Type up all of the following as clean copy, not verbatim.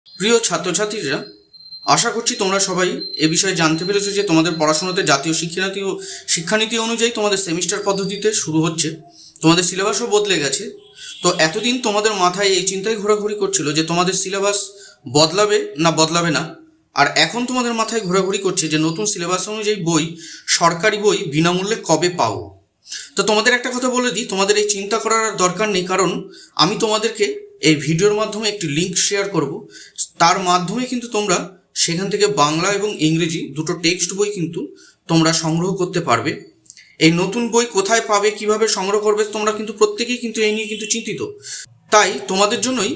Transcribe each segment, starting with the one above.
প্রিয় ছাত্রছাত্রীরা, আশা করছি তোমরা সবাই এ বিষয়ে জানতে পেরেছো যে তোমাদের পড়াশোনাতে জাতীয় শিক্ষানীতি অনুযায়ী তোমাদের সেমিস্টার পদ্ধতিতে শুরু হচ্ছে। তোমাদের সিলেবাসও বদলে গেছে। তো এতদিন তোমাদের মাথায় এই চিন্তাই ঘোরাঘুরি করছিল যে তোমাদের সিলেবাস বদলাবে না বদলাবে না, আর এখন তোমাদের মাথায় ঘোরাঘুরি করছে যে নতুন সিলেবাস অনুযায়ী সরকারি বই বিনামূল্যে কবে পাবো। তো তোমাদের একটা কথা বলে দিই, তোমাদের এই চিন্তা করার আর দরকার নেই, কারণ আমি তোমাদেরকে এই ভিডিওর মাধ্যমে একটি লিঙ্ক শেয়ার করব। তার মাধ্যমে কিন্তু তোমরা সেখান থেকে বাংলা এবং ইংরেজি দুটো টেক্সট বই কিন্তু তোমরা সংগ্রহ করতে পারবে। এই নতুন বই কোথায় পাবে, কিভাবে সংগ্রহ করবে, তোমরা কিন্তু প্রত্যেকেই কিন্তু এই নিয়ে কিন্তু চিন্তিত। তাই তোমাদের জন্যই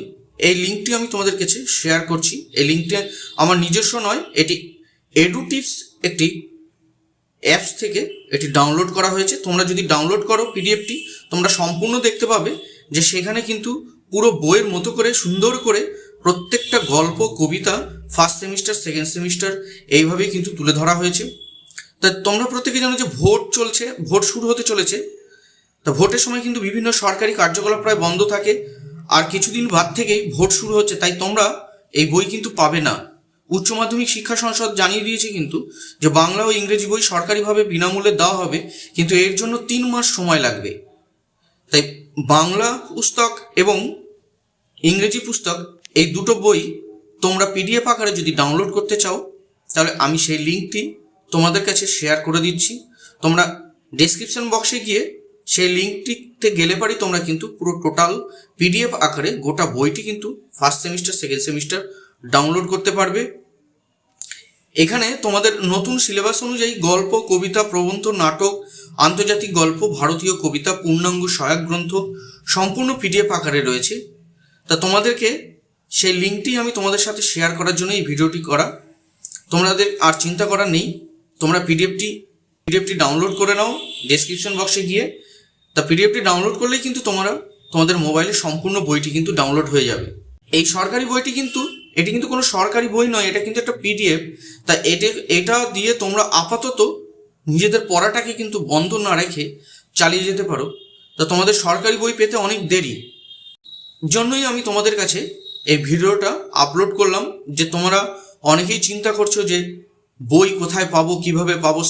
এই লিঙ্কটি আমি তোমাদের কাছে শেয়ার করছি। এই লিঙ্কটি আমার নিজস্ব নয়, এটি এডুটিপস একটি অ্যাপস থেকে এটি ডাউনলোড করা হয়েছে। তোমরা যদি ডাউনলোড করো পিডিএফটি, তোমরা সম্পূর্ণ দেখতে পাবে যে সেখানে কিন্তু পুরো বইয়ের মতো করে সুন্দর করে প্রত্যেকটা গল্প, কবিতা ফার্স্ট সেমিস্টার, সেকেন্ড সেমিস্টার এইভাবেই কিন্তু তুলে ধরা হয়েছে। তা তোমরা প্রত্যেকে জানো যে ভোট শুরু হতে চলেছে। তা ভোটের সময় কিন্তু বিভিন্ন সরকারি কার্যকলাপ প্রায় বন্ধ থাকে, আর কিছুদিন বাদ থেকেই ভোট শুরু হচ্ছে। তাই তোমরা এই বই কিন্তু পাবে না। উচ্চ মাধ্যমিক শিক্ষা সংসদ জানিয়ে দিয়েছে কিন্তু যে বাংলা ও ইংরেজি বই সরকারিভাবে বিনামূল্যে দেওয়া হবে, কিন্তু এর জন্য 3 মাস সময় লাগবে। তাই বাংলা পুস্তক এবং ইংরেজি পুস্তক এই দুটো বই তোমরা পিডিএফ আকারে যদি ডাউনলোড করতে চাও, তাহলে আমি সেই লিঙ্কটি তোমাদের কাছে শেয়ার করে দিচ্ছি। তোমরা ডেসক্রিপশন বক্সে গিয়ে সেই লিঙ্কটিতে গেলে পারি তোমরা কিন্তু পুরো টোটাল পিডিএফ আকারে গোটা বইটি কিন্তু first semester, second semester download করতে পারবে। এখানে তোমাদের নতুন সিলেবাস অনুযায়ী গল্প, কবিতা, প্রবন্ধ, নাটক, আন্তর্জাতিক গল্প, ভারতীয় কবিতা, পূর্ণাঙ্গ সহায়ক গ্রন্থ সম্পূর্ণ পিডিএফ আকারে রয়েছে। তা তোমাদেরকে সেই লিঙ্কটি আমি তোমাদের সাথে শেয়ার করার জন্য এই ভিডিওটি করা। তোমাদের আর চিন্তা করার নেই, তোমরা পিডিএফটি ডাউনলোড করে নাও ডেসক্রিপশন বক্সে গিয়ে। তা পিডিএফটি ডাউনলোড করলেই কিন্তু তোমাদের মোবাইলে সম্পূর্ণ বইটি কিন্তু ডাউনলোড হয়ে যাবে। এই সরকারি বইটি কিন্তু এটি কিন্তু কোনো সরকারি বই নয়, এটা কিন্তু একটা পিডিএফ। তা এটা দিয়ে তোমরা আপাতত নিজেদের পড়াটাকে কিন্তু বন্ধ না রেখে চালিয়ে যেতে পারো। তা তোমাদের সরকারি বই পেতে অনেক দেরি, জন্যই আমি তোমাদের কাছে এই ভিডিওটা আপলোড করলাম। যে তোমরা অনেকেই চিন্তা করছো যে বই কোথায় পাবো, কিভাবে পাবো,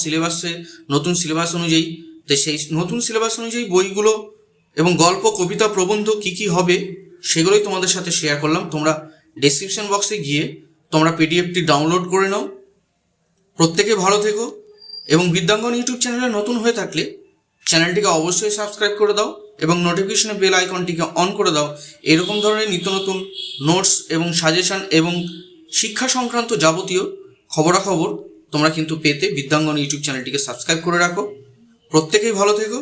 নতুন সিলেবাস অনুযায়ী। তো সেই নতুন সিলেবাস অনুযায়ী বইগুলো এবং গল্প, কবিতা, প্রবন্ধ কি হবে সেগুলোই তোমাদের সাথে শেয়ার করলাম। তোমরা ডেসক্রিপশন বক্সে গিয়ে তোমরা পিডিএফটি ডাউনলোড করে নাও। প্রত্যেকে ভালো থেকো, এবং বিদ্যাঙ্গন ইউটিউব চ্যানেলে নতুন হয়ে থাকলে চ্যানেলটিকে অবশ্যই সাবস্ক্রাইব করে দাও এবং নোটিফিকেশনে বেল আইকনটিকে অন করে দাও। এরকম ধরনের নিত্য নতুন নোটস এবং সাজেশন এবং শিক্ষা সংক্রান্ত যাবতীয় খবরাখবর তোমরা কিন্তু পেতে বিদ্যাঙ্গন ইউটিউব চ্যানেলটিকে সাবস্ক্রাইব করে রাখো। প্রত্যেকেই ভালো থেকো।